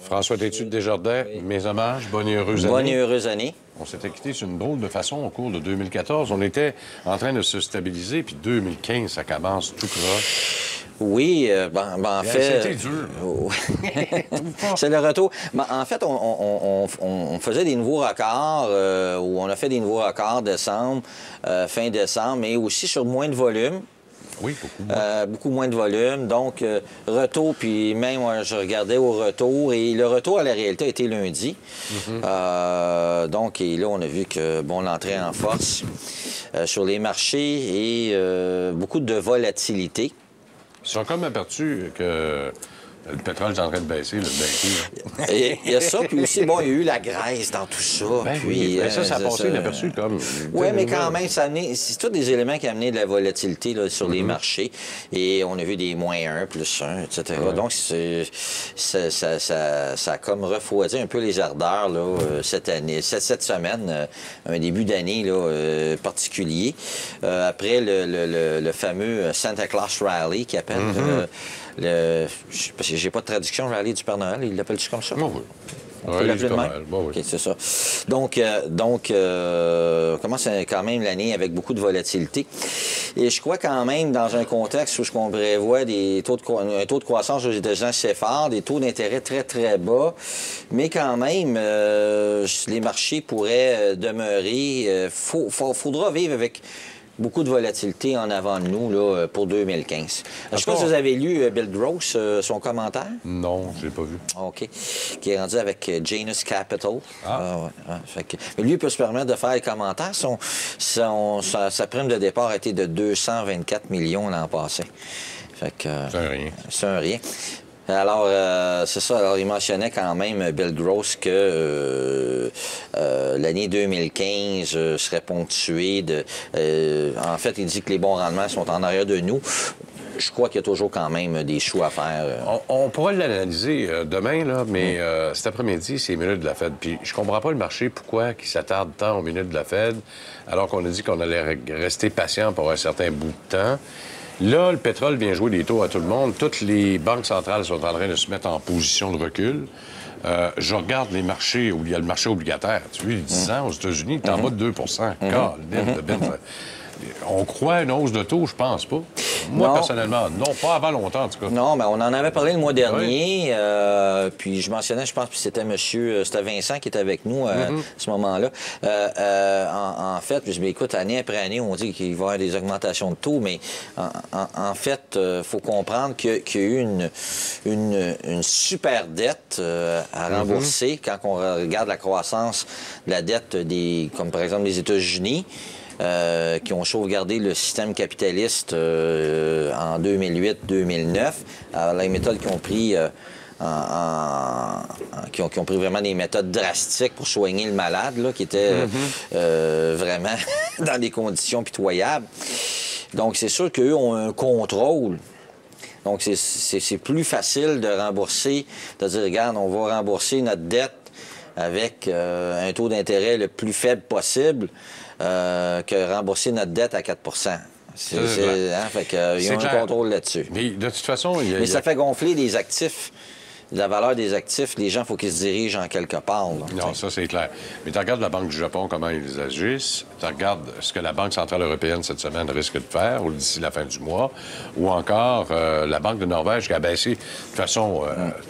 François Tétu de Desjardins, mes hommages, bonne et heureuse année. Bonne et heureuse année. On s'était quitté sur une drôle de façon au cours de 2014. On était en train de se stabiliser, puis 2015, ça commence tout croche. Oui, en fait... C'était dur. C'est le retour. En fait, on faisait des nouveaux records, ou on a fait des nouveaux records décembre, fin décembre, mais aussi sur moins de volume. Oui, beaucoup moins. Beaucoup moins de volume. Donc, retour, puis même, je regardais au retour, et le retour à la réalité a été lundi. Donc, et là, on a vu que, bon, l'entrée en force sur les marchés et beaucoup de volatilité. Ils sont comme aperçus que le pétrole est en train de baisser, là. Il y a ça, puis aussi, bon, il y a eu la Grèce dans tout ça. Puis, ça a passé inaperçu comme... Oui, mais quand même, c'est tous des éléments qui ont amené de la volatilité là, sur les marchés. Et on a vu des -1, +1, etc. Ouais. Donc, ça a comme refroidi un peu les ardeurs là, cette année, cette semaine, un début d'année particulier. Après le fameux Santa Claus Rally qui appelle... parce que j'ai pas de traduction, rallye du Père Noël, il l'appelle-tu comme ça? Oui. On peut l'appeler de même? Bon, oui. OK, c'est ça. Donc, commence quand même l'année avec beaucoup de volatilité. Et je crois quand même, dans un contexte où on prévoit un taux de croissance aux États-Unis assez fort, des taux d'intérêt très, très bas, mais quand même, les marchés pourraient demeurer... faudra vivre avec... beaucoup de volatilité en avant de nous là, pour 2015. Je ne sais pas si vous avez lu Bill Gross, son commentaire. Non, je ne l'ai pas vu. OK. Qui est rendu avec Janus Capital. Ouais. Mais lui, il peut se permettre de faire les commentaires. Sa prime de départ a été de 224 millions l'an passé. C'est un rien. C'est un rien. Alors, c'est ça. Alors, il mentionnait quand même, Bill Gross, que l'année 2015 serait ponctuée de... en fait, il dit que les bons rendements sont en arrière de nous. Je crois qu'il y a toujours quand même des choux à faire. On pourra l'analyser demain, là, mais cet après-midi, c'est les minutes de la Fed. Puis je comprends pas le marché, pourquoi il s'attarde tant aux minutes de la Fed, alors qu'on a dit qu'on allait rester patient pour un certain bout de temps. Là, le pétrole vient jouer des tours à tout le monde. Toutes les banques centrales sont en train de se mettre en position de recul. Je regarde les marchés où il y a le marché obligataire. Tu vois, les 10 ans aux États-Unis, t'es en bas de 2 On croit à une hausse de taux, je pense pas. Moi, personnellement, non, pas avant longtemps, en tout cas. Non, mais on en avait parlé le mois dernier. Oui. Puis je mentionnais, je pense que c'était c'était Vincent qui était avec nous à ce moment-là. En fait, puis je dis, écoute, année après année, on dit qu'il va y avoir des augmentations de taux, mais en fait, il faut comprendre qu'il y a eu une super dette à rembourser quand on regarde la croissance de la dette comme par exemple les États-Unis. Qui ont sauvegardé le système capitaliste en 2008-2009. Les méthodes qui ont pris qui ont pris vraiment des méthodes drastiques pour soigner le malade, là, qui étaient vraiment dans des conditions pitoyables. Donc, c'est sûr qu'eux ont un contrôle. Donc, c'est plus facile de rembourser, de dire, regarde, on va rembourser notre dette avec un taux d'intérêt le plus faible possible que rembourser notre dette à 4 fait qu'ils ont un contrôle là-dessus. Mais de toute façon... Mais ça fait gonfler les actifs. La valeur des actifs, les gens, il faut qu'ils se dirigent en quelque part. Là, non, ça, c'est clair. Mais tu regardes la Banque du Japon, comment ils agissent. Tu regardes ce que la Banque centrale européenne, cette semaine, risque de faire, ou d'ici la fin du mois. Ou encore la Banque de Norvège qui a baissé de façon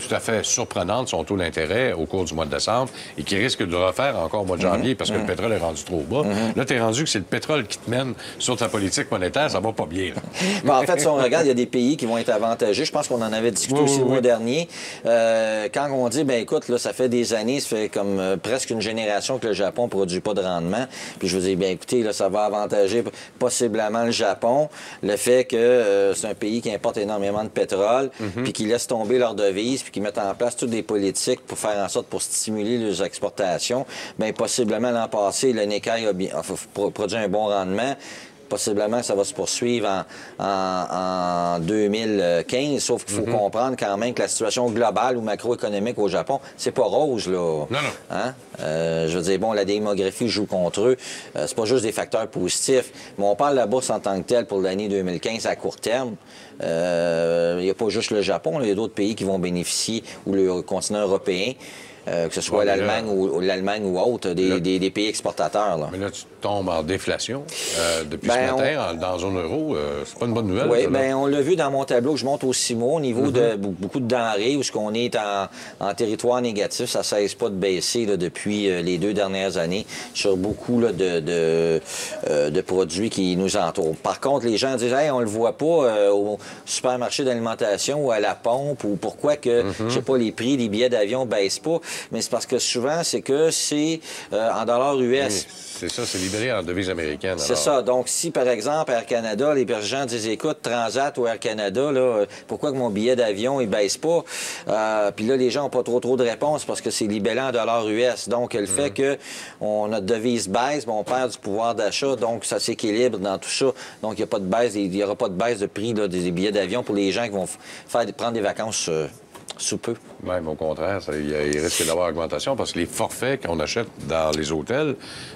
tout à fait surprenante son taux d'intérêt au cours du mois de décembre et qui risque de le refaire encore au mois de janvier parce que le pétrole est rendu trop bas. Là, tu es rendu que c'est le pétrole qui te mène sur ta politique monétaire. Ça va pas bien. En fait, si on regarde, il y a des pays qui vont être avantagés. Je pense qu'on en avait discuté aussi le mois dernier. Quand on dit, ben écoute, là, ça fait des années, ça fait comme presque une génération que le Japon ne produit pas de rendement. Puis je vous dis, bien écoutez, là, ça va avantager possiblement le Japon. Le fait que c'est un pays qui importe énormément de pétrole, puis qui laisse tomber leurs devises, puis qui mettent en place toutes des politiques pour faire en sorte pour stimuler leurs exportations. Bien, possiblement l'an passé, le Nikkei a produit un bon rendement. Possiblement, ça va se poursuivre en 2015, sauf qu'il faut comprendre quand même que la situation globale ou macroéconomique au Japon, c'est pas rose, là. Non, non. Hein? Je veux dire, bon, la démographie joue contre eux. C'est pas juste des facteurs positifs, mais on parle de la bourse en tant que telle pour l'année 2015 à court terme. Il n'y a pas juste le Japon, il y a d'autres pays qui vont bénéficier, ou le continent européen. Que ce soit l'Allemagne ou autre, des pays exportateurs. Là. Mais là, tu tombes en déflation depuis ce matin dans la zone euro. C'est pas une bonne nouvelle. Oui, bien, on l'a vu dans mon tableau que je monte au 6 mois au niveau de beaucoup de denrées, où on est en territoire négatif. Ça ne cesse pas de baisser là, depuis les 2 dernières années sur beaucoup là, de produits qui nous entourent. Par contre, les gens disent hey, on le voit pas au supermarché d'alimentation ou à la pompe, ou pourquoi que, je sais pas, les prix des billets d'avion ne baissent pas. Mais c'est parce que souvent, c'est en dollars US. Oui, c'est ça, c'est libéré en devise américaine. C'est ça. Donc, si, par exemple, Air Canada, les gens disent, écoute, Transat ou Air Canada, là, pourquoi que mon billet d'avion, il baisse pas? Puis là, les gens n'ont pas trop de réponses parce que c'est libellé en dollars US. Donc, le fait que notre devise baisse, on perd du pouvoir d'achat, donc ça s'équilibre dans tout ça. Donc, il n'y aura pas de baisse de prix là, des billets d'avion pour les gens qui vont prendre des vacances sous peu. Même au contraire, il risque d'avoir augmentation parce que les forfaits qu'on achète dans les hôtels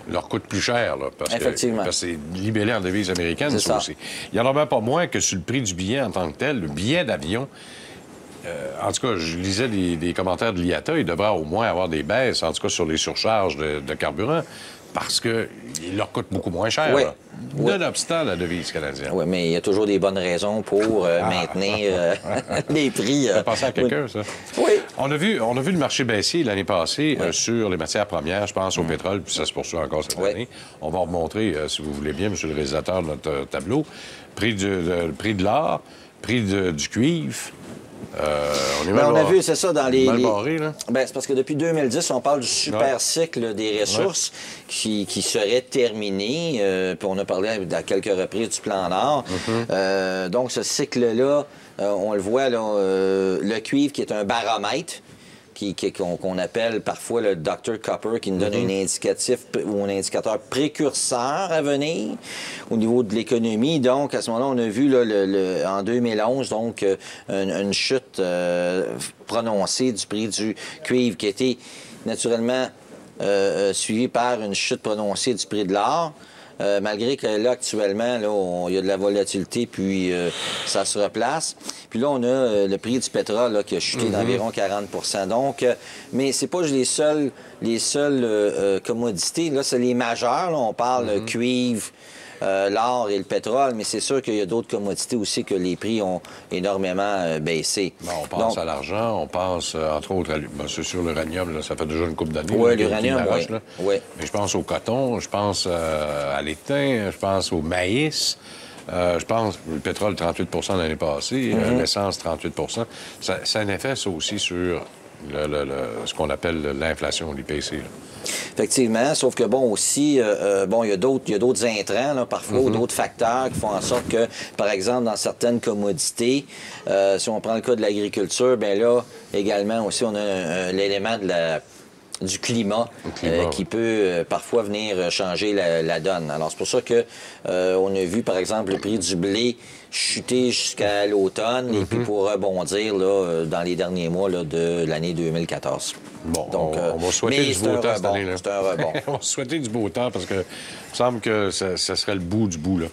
leur coûtent plus cher. Là, parce que c'est libellé en devise américaine, ça aussi. Il n'y en a même pas moins que sur le prix du billet en tant que tel. Le billet d'avion, en tout cas, je lisais des commentaires de l'IATA, il devrait au moins avoir des baisses, en tout cas sur les surcharges de carburant, parce qu'il leur coûte beaucoup moins cher. Oui. Nonobstant la devise canadienne. Oui, mais il y a toujours des bonnes raisons pour maintenir les prix. Ça passe à quelqu'un, ça? Oui. On a vu le marché baissier l'année passée sur les matières premières, je pense au pétrole, puis ça se poursuit encore cette année. On va remontrer, si vous voulez bien, monsieur le réalisateur, notre tableau. Prix de l'or, prix du cuivre. On a vu, c'est ça, dans les... barré, là. Ben, c'est parce que depuis 2010, on parle du super cycle des ressources qui serait terminé. Puis on a parlé à quelques reprises du plan Nord. Donc, ce cycle-là, on le voit, là, le cuivre qui est un baromètre, qu'on appelle parfois le Dr Copper, qui nous donne un indicatif ou un indicateur précurseur à venir au niveau de l'économie. Donc, à ce moment-là, on a vu là, en 2011 donc une chute prononcée du prix du cuivre qui a été naturellement suivie par une chute prononcée du prix de l'or. Malgré que là, actuellement, là, il y a de la volatilité, puis ça se replace. Puis là, on a le prix du pétrole là, qui a chuté d'environ 40 %. Donc, mais c'est pas les seules commodités. Là, c'est les majeures. Là, on parle cuivre, l'or et le pétrole, mais c'est sûr qu'il y a d'autres commodités aussi que les prix ont énormément baissé. Bon, on pense à l'argent, on pense, entre autres, c'est sûr, l'uranium, ça fait déjà une couple d'années. Oui, l'uranium, oui. Mais je pense au coton, je pense à l'étain, je pense au maïs. Je pense le pétrole, 38 % l'année passée, l'essence, 38 % Ça a un effet, ça aussi, sur ce qu'on appelle l'inflation, l'IPC. Là. Effectivement, sauf que, bon, aussi, il y a d'autres intrants, là, parfois, ou d'autres facteurs qui font en sorte que, par exemple, dans certaines commodités, si on prend le cas de l'agriculture, bien là, également aussi, on a l'élément du climat, qui peut parfois venir changer la donne. Alors, c'est pour ça que on a vu, par exemple, le prix du blé chuter jusqu'à l'automne et puis pour rebondir là, dans les derniers mois là, de l'année 2014. Bon, donc, on va souhaiter du beau temps cette année-là. C'est un rebond. On va souhaiter du beau temps parce que il me semble que ça serait le bout du bout. Là.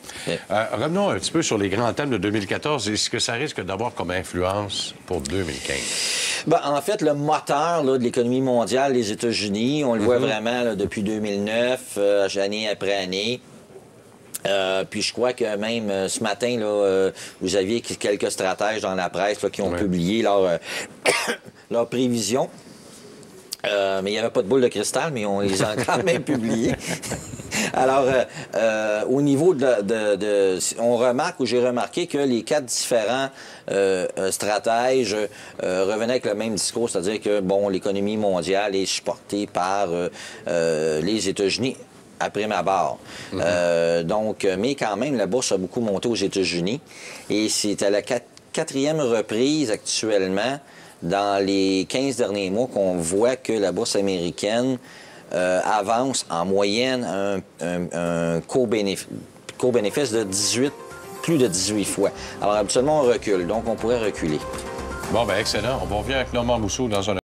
Revenons un petit peu sur les grands thèmes de 2014 et ce que ça risque d'avoir comme influence pour 2015. Ben, en fait, le moteur là, de l'économie mondiale, les États-Unis, on le voit vraiment là, depuis 2009, année après année. Puis je crois que même ce matin, là, vous aviez quelques stratèges dans la presse là, qui ont publié leurs prévisions. Mais il n'y avait pas de boule de cristal, mais on les a quand même publiées. Alors, au niveau on remarque, ou j'ai remarqué que les 4 différents stratèges revenaient avec le même discours, c'est-à-dire que, bon, l'économie mondiale est supportée par les États-Unis à prime abord. Mais quand même, la bourse a beaucoup monté aux États-Unis et c'est à la quatrième reprise actuellement dans les 15 derniers mois qu'on voit que la bourse américaine avance en moyenne un court-bénéfice de plus de 18 fois. Alors, habituellement, on recule, donc on pourrait reculer. Bon, ben excellent. On va revenir avec Normand Mousseau dans un